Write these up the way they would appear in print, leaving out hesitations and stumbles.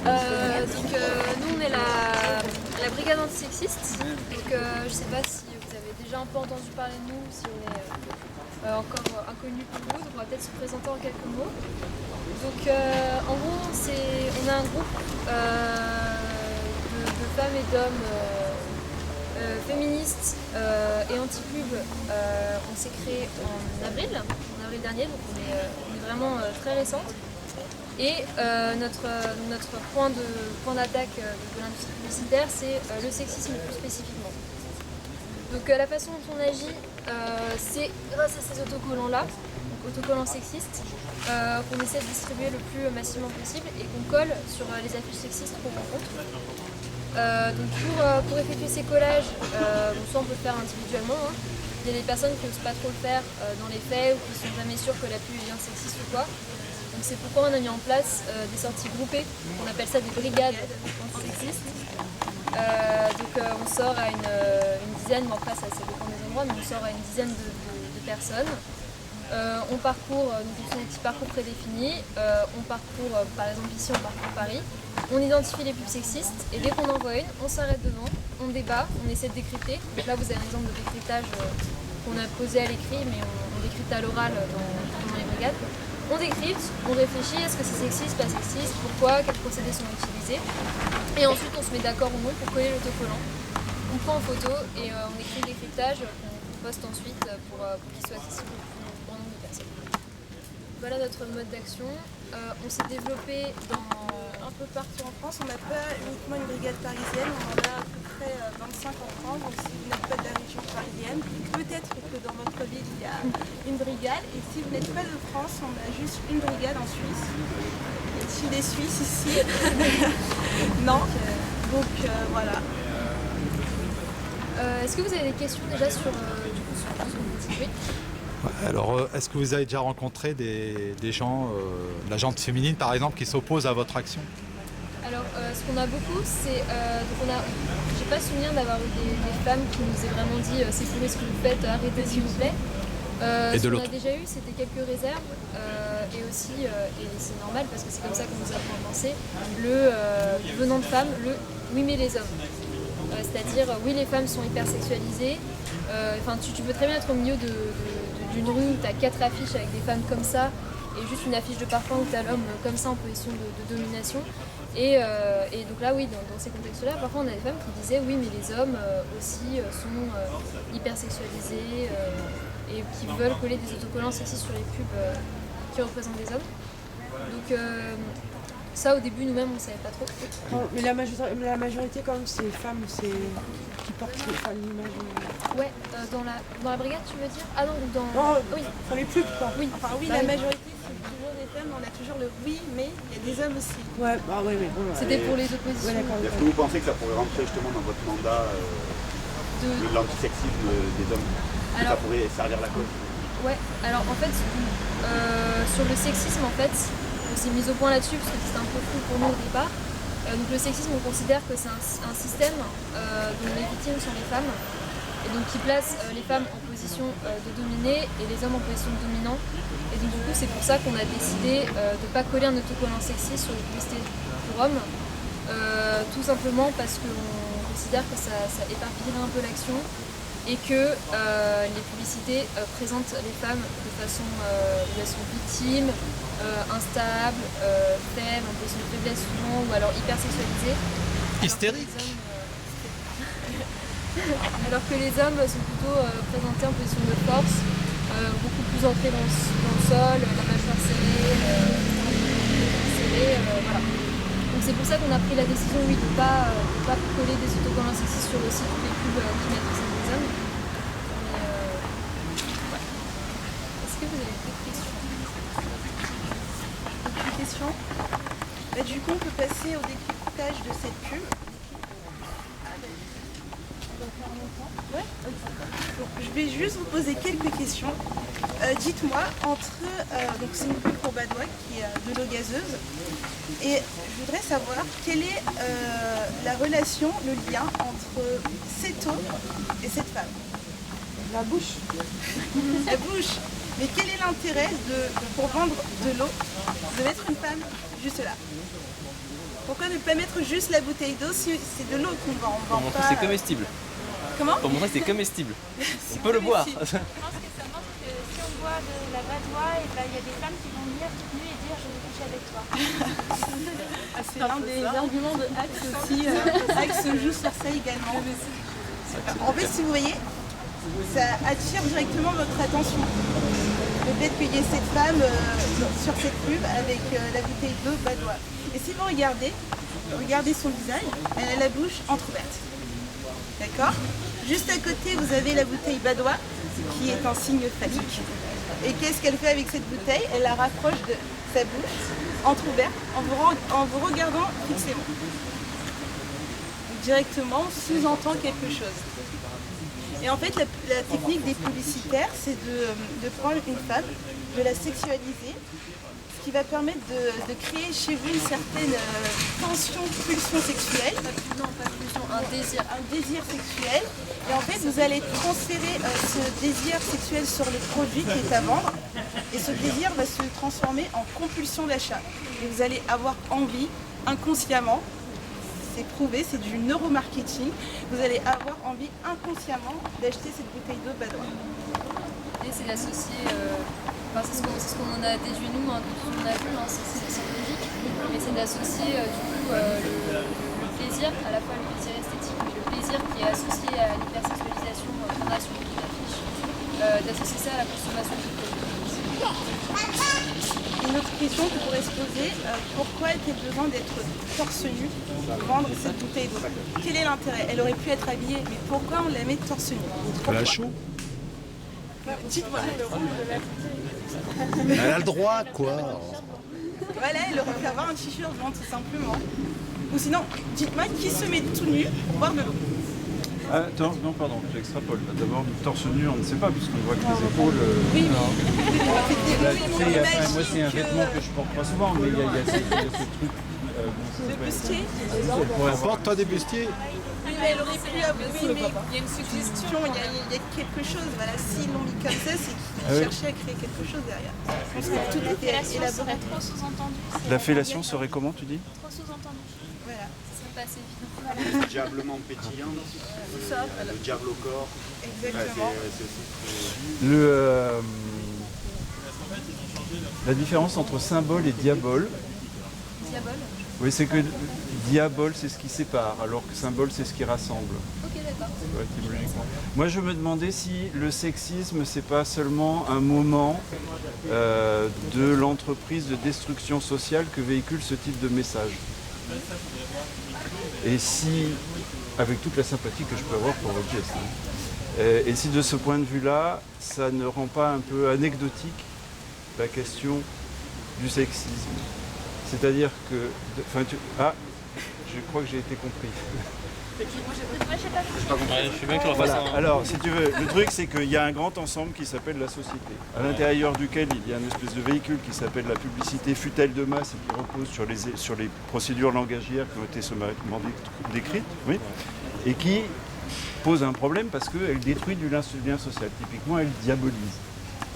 Nous on est la brigade antisexiste. Donc je sais pas si vous avez déjà un peu entendu parler de nous, si on est encore inconnu pour vous, donc on va peut-être se présenter en quelques mots. Donc en gros on a un groupe de femmes et d'hommes féministes et anti-pub. On s'est créé en avril dernier, donc on est vraiment très récente. Et notre point d'attaque de l'industrie publicitaire, c'est le sexisme plus spécifiquement. Donc la façon dont on agit, c'est grâce à ces autocollants-là, autocollants sexistes, qu'on essaie de distribuer le plus massivement possible et qu'on colle sur les affiches sexistes qu'on rencontre. Donc pour effectuer ces collages, soit on peut le faire individuellement, hein. Il y a des personnes qui n'osent pas trop le faire dans les faits ou qui ne sont jamais sûres que la pub est bien sexiste ou quoi. Donc c'est pourquoi on a mis en place des sorties groupées, on appelle ça des brigades antisexistes. On sort à une dizaine, bon après ça dépend des endroits, mais on sort à une dizaine de personnes. On parcourt, donc ce sont des petits parcours prédéfinis, on parcourt par exemple ici on parcourt Paris, on identifie les pubs sexistes et dès qu'on en voit une, on s'arrête devant, on débat, on essaie de décrypter. Donc là vous avez un exemple de décryptage qu'on a posé à l'écrit mais on décrypte à l'oral dans les brigades. On décrypte, on réfléchit, est-ce que c'est sexiste, pas sexiste, pourquoi, quels procédés sont utilisés. Et ensuite on se met d'accord ou non pour coller l'autocollant. On prend en photo et on écrit le décryptage qu'on poste ensuite pour qu'il soit accessible au plus grand nombre de personnes. Voilà notre mode d'action. On s'est développé un peu partout en France. On n'a pas uniquement une brigade parisienne, on en a à peu près 25 en France. Donc si vous n'êtes pas de la région parisienne, peut-être que dans votre ville il y a une brigade. Et si vous n'êtes pas de France, on a juste une brigade en Suisse. Y a-t-il des Suisses ici? Non. Donc voilà. Est-ce que vous avez des questions déjà sur le petit truc? Alors, est-ce que vous avez déjà rencontré des gens, la gente féminine par exemple, qui s'opposent à votre action? Alors, ce qu'on a beaucoup, c'est... j'ai pas souvenir d'avoir eu des femmes qui nous aient vraiment dit c'est pourri ce que vous faites, arrêtez s'il vous plaît. Ce qu'on a déjà eu, c'était quelques réserves et aussi, et c'est normal parce que c'est comme ça qu'on nous apprend à penser, venant de femmes, oui mais les hommes. C'est-à-dire, oui les femmes sont hyper sexualisées, tu peux très bien être au milieu d'une rue où tu as 4 affiches avec des femmes comme ça et juste une affiche de parfum où tu as l'homme comme ça en position de domination. Et donc là, oui, dans ces contextes-là, parfois on a des femmes qui disaient oui, mais les hommes aussi sont hyper sexualisés et qui veulent coller des autocollants sexistes sur les pubs qui représentent des hommes. Donc ça, au début, nous-mêmes, on ne savait pas trop. Mais la majorité, quand même, c'est les femmes qui portent l'image. Ouais, dans la brigade, tu veux dire? Ah non, oui. Dans les pubs, quoi. Oui, enfin, oui, la majorité, c'est toujours des femmes, on a toujours le oui, mais il y a des hommes aussi. Ouais, bah ouais, mais bon. C'était pour les oppositions. Ouais, est-ce que vous pensez que ça pourrait rentrer justement dans votre mandat de l'antisexisme des hommes? Ça pourrait servir la cause? Ouais, alors en fait, sur le sexisme, en fait, on s'est mis au point là-dessus parce que c'était un peu flou pour nous au départ. Donc le sexisme, on considère que c'est un système dont les victimes sont les femmes et donc qui place les femmes en position de dominer et les hommes en position de dominant. Et donc du coup, c'est pour ça qu'on a décidé de ne pas coller un autocollant sexiste sur les publicités pour hommes, tout simplement parce qu'on considère que ça éparpillerait un peu l'action et que les publicités présentent les femmes de façon où elles sont victimes, instables, faibles, en position de faiblesse souvent, ou alors hyper sexualisées. Hystériques. Alors que les hommes sont plutôt présentés en position de force, beaucoup plus ancrés dans le sol, la mâchoire serrée, voilà. Donc c'est pour ça qu'on a pris la décision, oui, de ne pas coller des autocollants sexistes sur aussi toutes les pubs qui mettent au sein des hommes. Ouais. Est-ce que vous avez d'autres questions? D'autres questions? Du coup, on peut passer au décryptage de cette pub. Ouais. Donc, je vais juste vous poser quelques questions. Dites-moi, donc c'est une pub pour Badouac qui est de l'eau gazeuse. Et je voudrais savoir quelle est la relation, le lien entre cette eau et cette femme. La bouche. La bouche. Mais quel est l'intérêt pour vendre de l'eau de mettre une femme juste là? Pourquoi ne pas mettre juste la bouteille d'eau si c'est de l'eau qu'on vend? On Pour vend montrer que pas. c'est comestible. Comment? Pour montrer que c'est comestible. On peut le boire. comestible. Je pense que ça montre que si on boit de la badoie, et ben, il y a des femmes qui vont venir toutes nues et dire je vais coucher avec toi. Ah, c'est l'un des arguments de Axe aussi. Axe joue sur ça également. En fait, si vous voyez, ça attire directement votre attention. Le fait qu'il y ait cette femme sur cette pub avec la bouteille d'eau badoie. Et si vous regardez son visage, elle a la bouche entrouverte. D'accord? Juste à côté, vous avez la bouteille badoie, qui est un signe phallique. Et qu'est-ce qu'elle fait avec cette bouteille? Elle la rapproche de sa bouche, entrouverte, en vous regardant fixément. Directement, sous-entend quelque chose. Et en fait, la technique des publicitaires, c'est de prendre une femme, de la sexualiser, ce qui va permettre de créer chez vous une certaine tension, pulsion sexuelle. Non, pas pulsion, un désir. Un désir sexuel. Et en fait, vous allez transférer ce désir sexuel sur le produit qui est à vendre. Et ce désir va se transformer en compulsion d'achat. Et vous allez avoir envie, inconsciemment, c'est prouvé, c'est du neuromarketing, vous allez avoir envie inconsciemment d'acheter cette bouteille d'eau badoie. Et c'est d'associer, c'est ce qu'on en a déduit nous, hein, de tout ce qu'on a vu, hein, c'est logique, mais c'est d'associer le plaisir, à la fois le plaisir esthétique, mais le plaisir qui est associé à l'hypersexualisation qu'on a sur les affiches, d'associer ça à la consommation du produit. Une autre question que pourrait se poser, pourquoi a-t-il besoin d'être torse nu pour vendre cette bouteille d'eau? Quel est l'intérêt? Elle aurait pu être habillée, mais pourquoi on la met torse nu? Elle a chaud. Dites-moi. Elle a le droit, quoi. Voilà, elle aurait pu avoir un t-shirt blanc tout simplement. Ou sinon, dites-moi qui se met tout nu pour boire de l'eau? Attends, non, pardon, j'extrapole. D'abord, torse nu, on ne sait pas, puisqu'on voit que les épaules. Oui, Là, tu sais, enfin, moi, c'est un vêtement que je porte pas souvent, mais il y a ce truc. Le bustier. Porte-toi des bustiers. Oui, mais elle aurait pu avoir. Oui, mais il y a une suggestion, il y a quelque chose. Voilà, s'ils l'ont mis comme ça, c'est qu'ils cherchaient à créer quelque chose derrière. Je pense que tout était Fellation élaboré. serait trop sous-entendue. La fellation serait comment, tu dis? Trop sous-entendue. Voilà. Ce serait pas assez évident. Le diablement pétillant, le diable au corps. Exactement. C'est aussi La différence entre symbole et diabole, Diabole. oui, c'est que diabole, c'est ce qui sépare, alors que symbole, c'est ce qui rassemble. Ok, d'accord. Ouais, étymologiquement. Moi, je me demandais si le sexisme, c'est pas seulement un moment de l'entreprise de destruction sociale que véhicule ce type de message. Et si, avec toute la sympathie que je peux avoir pour votre geste, et si de ce point de vue-là, ça ne rend pas un peu anecdotique la question du sexisme. C'est-à-dire que... je crois que j'ai été compris. Je suis bien que tu refasses Voilà. Alors, si tu veux, le truc, c'est qu'il y a un grand ensemble qui s'appelle la société, à l'intérieur duquel il y a une espèce de véhicule qui s'appelle la publicité, fut-elle de masse, et qui repose sur les procédures langagières qui ont été sommairement décrites, oui, et qui pose un problème parce qu'elle détruit du lien social. Typiquement, elle diabolise.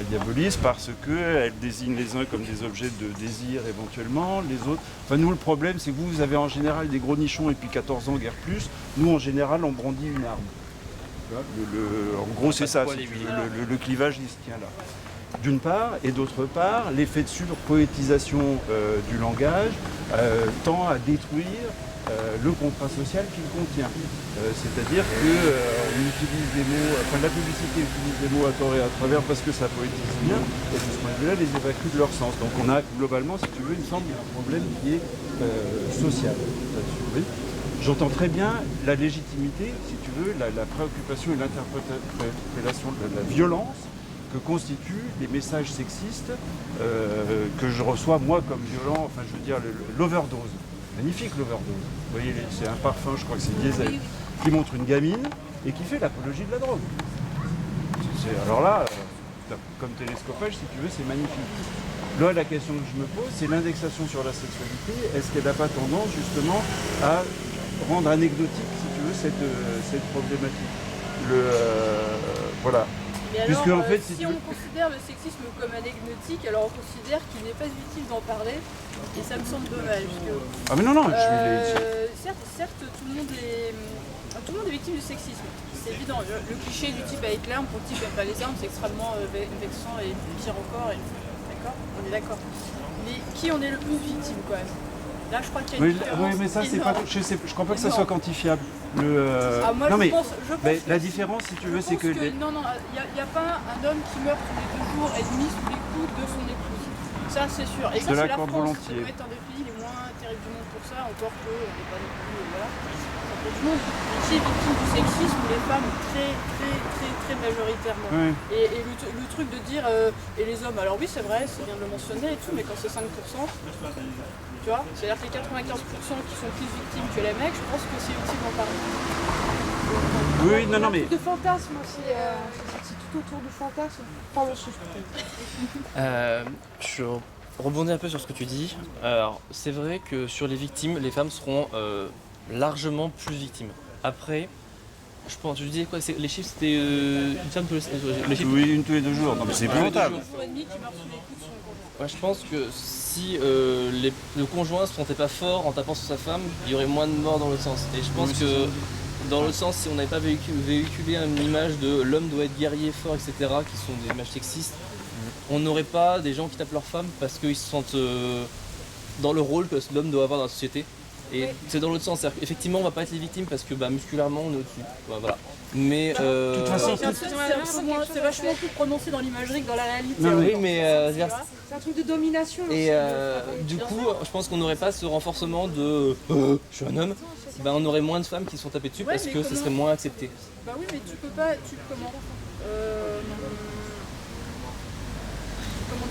Elle diabolise parce qu'elle désigne les uns comme des objets de désir éventuellement, les autres... Enfin, nous, le problème, c'est que vous avez en général des gros nichons et puis 14 ans, guère plus. Nous, en général, on brandit une arme. Tu vois, en gros, c'est ça. Si tu veux, le clivage, il se tient là. D'une part, et d'autre part, l'effet de surpoétisation du langage tend à détruire le contrat social qu'il contient. C'est-à-dire qu'on utilise des mots, la publicité utilise des mots à tort et à travers parce que ça poétise bien, et de ce point de vue-là, les évacue de leur sens. Donc on a globalement, si tu veux, une sorte de problème qui est social là-dessus. Oui. J'entends très bien la légitimité, si tu veux, la préoccupation et l'interprétation de la violence que constituent les messages sexistes que je reçois moi comme violent, enfin je veux dire l'overdose. Magnifique l'overdose. Vous voyez, c'est un parfum, je crois que c'est Diesel, qui montre une gamine et qui fait l'apologie de la drogue. Alors là, comme télescopage, si tu veux, c'est magnifique. Là, la question que je me pose, c'est l'indexation sur la sexualité. Est-ce qu'elle n'a pas tendance justement à rendre anecdotique, si tu veux, cette problématique? Voilà. Mais alors, Puisque, en fait, si on considère le sexisme comme anecdotique, alors on considère qu'il n'est pas utile d'en parler, et ça me semble dommage. Ah mais non, Certes, tout le monde est victime du sexisme, c'est évident. Le cliché du type avec l'arme pour le type qui n'aime pas les armes, c'est extrêmement vexant et pire encore. D'accord, on est d'accord. Mais qui en est le plus victime quand même? Là, je crois qu'il y a une différence. Oui, mais ça, c'est pas. Je crois pas que ça soit quantifiable. Moi, non, je mais pense la différence, si tu veux, c'est que. Non, il n'y a pas un homme qui meurt tous les 2 jours et demi sous les coups de son épouse. Ça, c'est sûr. Et ça, c'est la France. Ça doit être un des pays les moins terribles du monde pour ça, encore qu'on n'est pas non plus. Voilà. Du monde, qui est victime du sexisme, les femmes très majoritairement. Oui. Et le truc de dire, et les hommes, alors oui c'est vrai, c'est bien de le mentionner et tout, mais quand c'est 5%, tu vois, c'est-à-dire que les 95% qui sont plus victimes que les mecs, je pense que c'est utile d'en parler. Oui, non, mais. De fantasme aussi, c'est tout autour du fantasme. Pardon, Je rebondis un peu sur ce que tu dis. Alors, c'est vrai que sur les victimes, les femmes seront largement plus victimes. Après, je pense, tu disais quoi, les chiffres c'était une femme tous les chiffres. Oui, une tous les 2 jours. Non, mais c'est épouvantable. Ouais, je pense que si le conjoint se sentait pas fort en tapant sur sa femme, il y aurait moins de morts dans l'autre sens. Et je pense que dans l'autre sens, si on n'avait pas véhiculé une image de l'homme doit être guerrier, fort, etc., qui sont des images sexistes, on n'aurait pas des gens qui tapent leur femme parce qu'ils se sentent dans le rôle que l'homme doit avoir dans la société. Et c'est dans l'autre sens, c'est-à-dire qu'effectivement on va pas être les victimes parce que musculairement on est au-dessus. Voilà. Mais de toute façon, c'est vachement plus prononcé dans l'imagerie que dans la réalité. Non, oui, mais c'est un truc de domination. Et du coup, je pense qu'on n'aurait pas ce renforcement de je suis un homme. On aurait moins de femmes qui se sont tapées dessus parce que ce serait moins accepté. Bah oui, mais tu peux pas. Comment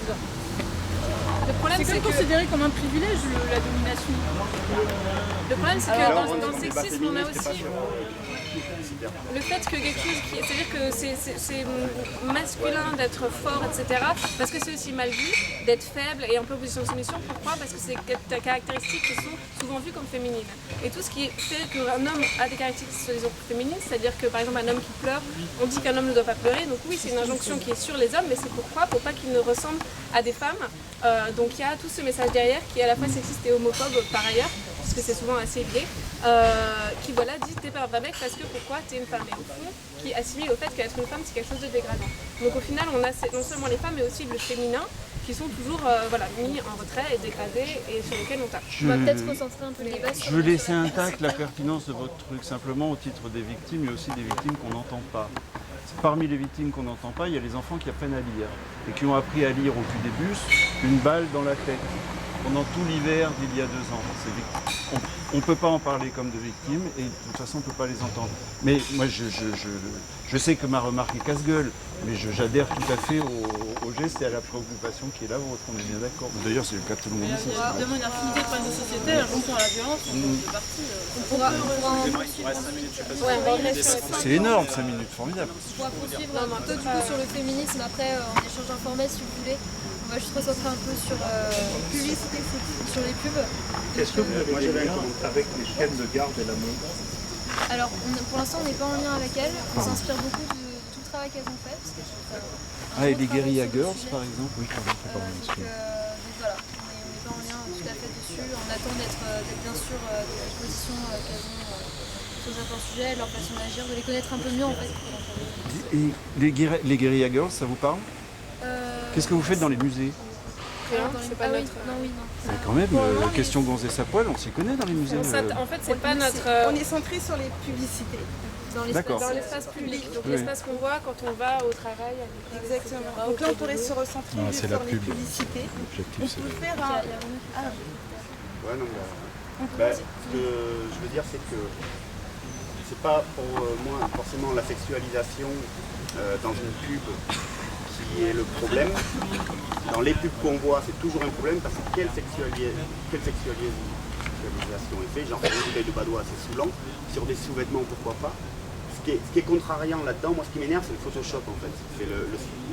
dire? Le problème, c'est comme considéré comme un privilège, la domination. Le problème, c'est que dans le sexisme, on a aussi le fait que quelque chose qui. C'est-à-dire que c'est masculin d'être fort, etc. Parce que c'est aussi mal vu d'être faible et un peu en position de soumission. Pourquoi? Parce que c'est des caractéristiques qui sont souvent vues comme féminines. Et tout ce qui fait qu'un homme a des caractéristiques féminines, c'est-à-dire que par exemple un homme qui pleure, on dit qu'un homme ne doit pas pleurer. Donc oui, c'est une injonction qui est sur les hommes, mais c'est pourquoi? Pour pas qu'ils ne ressemblent à des femmes. Donc il y a tout ce message derrière qui est à la fois sexiste et homophobe par ailleurs, parce que c'est souvent assez lié, qui dit t'es pas un vrai mec parce que pourquoi t'es une femme, et au fond qui assimile au fait qu'être une femme c'est quelque chose de dégradant. Donc au final on a non seulement les femmes mais aussi le féminin qui sont toujours mis en retrait et dégradés et sur lesquels on tape. On va peut-être recentrer un peu les débats. Je veux laisser intact la pertinence de votre truc, simplement au titre des victimes et aussi des victimes qu'on n'entend pas. Parmi les victimes qu'on n'entend pas, il y a les enfants qui apprennent à lire et qui ont appris à lire au cul des bus une balle dans la tête pendant tout l'hiver d'il y a 2 ans. On ne peut pas en parler comme de victimes et de toute façon on ne peut pas les entendre. Mais moi je sais que ma remarque est casse-gueule, mais j'adhère tout à fait au geste et à la préoccupation qui est la vôtre, on est bien d'accord. D'ailleurs c'est le cas de tout le monde ici. Il y a évidemment une infinité de problèmes de société, un jour pour la violence, c'est parti. C'est énorme, 5 minutes, formidable. On pourra poursuivre un peu du coup sur le féminisme après en échange informel si vous voulez. On va juste recentrer un peu sur publicité, sur les pubs. Est-ce que vous avez des liens avec les chaînes de garde et la mode? Alors pour l'instant on n'est pas en lien avec elles, on s'inspire beaucoup de tout le travail qu'elles ont fait. Parce que et les Guerilla Girls par exemple? Oui, donc voilà, on n'est pas en lien tout à fait dessus. On attend d'être bien sûr des positions qu'elles ont sur certains sujets, leur façon d'agir, de les connaître un peu mieux en fait. Et les Guerilla Girls, ça vous parle? Qu'est-ce que vous faites dans les musées? C'est pas notre... Non. Mais quand même, question gonzesse à poil, on s'y connaît dans les musées. En fait, c'est pas notre... On est centré sur les publicités. Dans l'espace public, donc l'espace qu'on voit quand on va au travail. Exactement. Donc là, on pourrait se recentrer sur les publicités. On peut faire un... Ouais, non, ce que je veux dire, c'est que c'est pas pour moi forcément la sexualisation dans une pub qui est le problème. Dans les pubs qu'on voit, c'est toujours un problème parce que quelle sexualisation est faite, genre une bouteille de badois, c'est saoulant. Sur des sous-vêtements, pourquoi pas. Ce qui est contrariant là-dedans, moi ce qui m'énerve, c'est le Photoshop en fait. C'est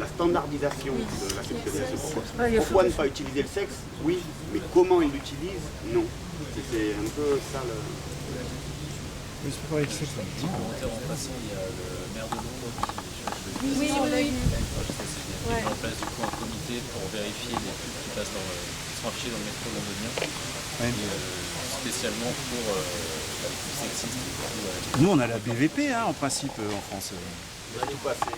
la standardisation de la sexualisation. Pourquoi ne pas utiliser le sexe? Oui, mais comment il l'utilise? Non. C'est un peu ça le... Oui, c'est pas avec ça. En remplaçant, il y a le maire de Londres qui change de Oui, Moi, je sais, c'est bien. Ouais. Mis en place du coup un comité pour vérifier les pubs qui passent qui sont affichés dans le métro londonien. Ouais. Et spécialement pour les pubs sexistes. Nous, on a la BVP en principe en France. Vous avez tout passé.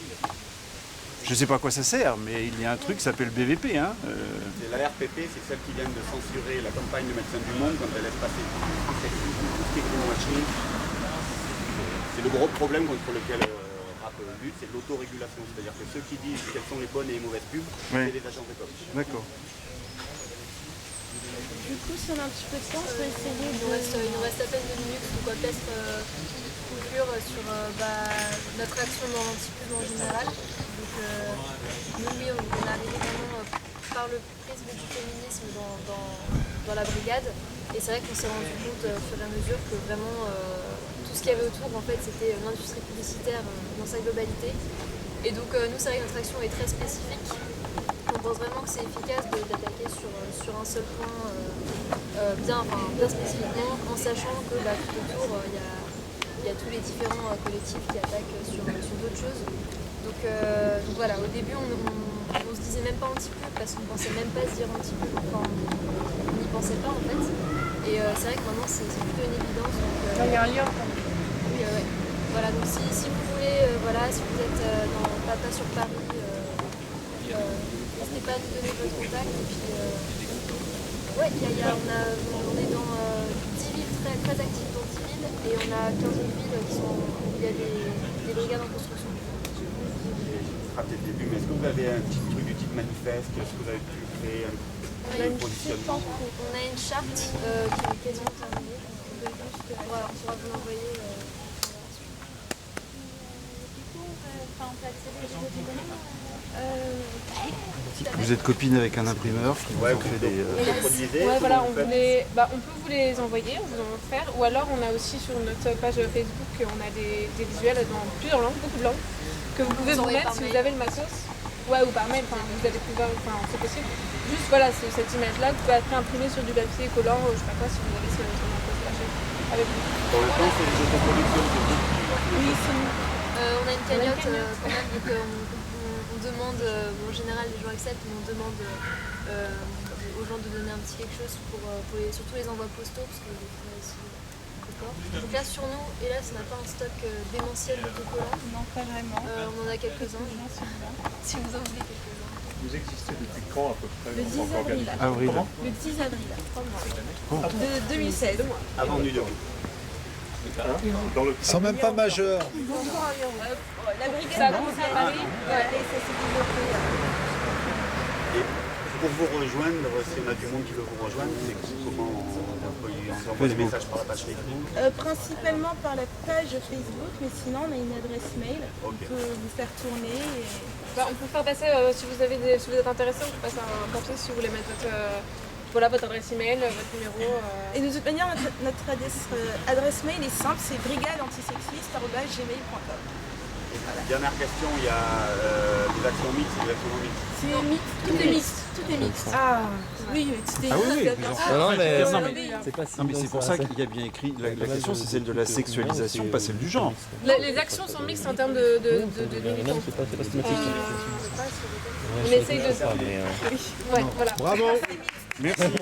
Je sais pas à quoi ça sert, mais il y a un truc qui s'appelle BVP. C'est la RPP, c'est celle qui vient de censurer la campagne de Médecins du Monde quand elle laisse passer tout ce qui est greenwashing. C'est le gros problème contre lequel RAP lutte, c'est l'autorégulation. C'est-à-dire que ceux qui disent quelles sont les bonnes et les mauvaises pubs, c'est les agents de com. D'accord. Du coup, si on a un petit peu de temps, on peut essayer Il nous reste à peine 2 minutes, donc on va peut-être conclure sur notre action dans l'antipub en général. Donc nous, oui, on est arrivé vraiment par le prisme du féminisme dans la brigade. Et c'est vrai qu'on s'est rendu compte au fur et à mesure que vraiment tout ce qu'il y avait autour, en fait, c'était l'industrie publicitaire dans sa globalité. Et donc nous, c'est vrai que notre action est très spécifique. On pense vraiment que c'est efficace d'attaquer sur un seul point bien spécifiquement, en sachant que tout autour, il y a tous les différents collectifs qui attaquent sur d'autres choses. Donc voilà, au début, on se disait même pas anti-pub parce qu'on pensait même pas se dire anti-pub, enfin, on n'y pensait pas en fait. Et c'est vrai que maintenant, c'est plutôt une évidence. Donc, Il y a un lien. oui, ouais. Voilà, donc si vous voulez, si vous êtes pas sur Paris, n'hésitez pas à nous donner votre contact. Et puis, on est dans 10 villes très, très actives dans 10 villes et on a 15 autres villes où il y a des brigades en construction. Ce sera peut-être le début, mais est-ce que vous avez un petit truc du type manifeste? Est-ce que vous avez pu créer un positionnement? On a une charte qui est quasiment terminée. On pourra vous l'envoyer. On peut accéder aux réseaux économiques. Vous êtes copine avec un imprimeur qui vous en fait des... Produisez, Ouais, voilà, comment on vous faites? peut vous les envoyer, on vous en offre. Ou alors on a aussi sur notre page Facebook, on a des visuels dans plusieurs langues, beaucoup de langues, que vous pouvez vous mettre si vous avez le matos. Ouais, ou par mail, vous allez pouvoir, c'est possible. Juste voilà, c'est cette image-là, vous pouvez après imprimer sur du papier collant, je sais pas quoi, si vous avez sur matos avec vous. Pour l'instant, c'est les autoproductions. Oui, c'est nous. On a une cagnotte quand même, donc on demande, en général les gens acceptent, mais on demande aux gens de donner un petit quelque chose pour surtout les envois postaux, parce que les frais aussi encore. Donc là sur nous, hélas, on n'a pas un stock démentiel d'autocollants. Non, pas vraiment. On en a quelques-uns, si vous en voulez quelques-uns. Vous existez depuis quand à peu près? Le 10 avril. Avril. Le 10 avril, 3 mois. De 2016. Avant du dehors. Dans le Ils sont même pas majeurs. La brigade Ça a commencé à Paris. et ça s'est développé. Et pour vous rejoindre, si on a du monde qui veut vous rejoindre, c'est comment on envoie des messages par la page Facebook? Principalement par la page Facebook, mais sinon on a une adresse mail. On peut vous faire tourner. On peut faire passer, si vous êtes intéressé, on peut passer un papier si vous voulez mettre votre adresse email, votre numéro. Et de toute manière, notre adresse mail est simple, c'est brigadeantisexiste@gmail.com. Dernière question, il y a des actions mixtes et des actions non mixtes. C'est mixte, tout est mixte, tout est mixte. Ah Oui, c'était Non, mais C'est pas si. Non, mais c'est pour ça qu'il y a bien écrit. La question, c'est celle de la sexualisation, pas celle du genre. Les actions sont mixtes en termes de militants. On essaye de... Oui, ouais, voilà. Bravo. Merci. Merci.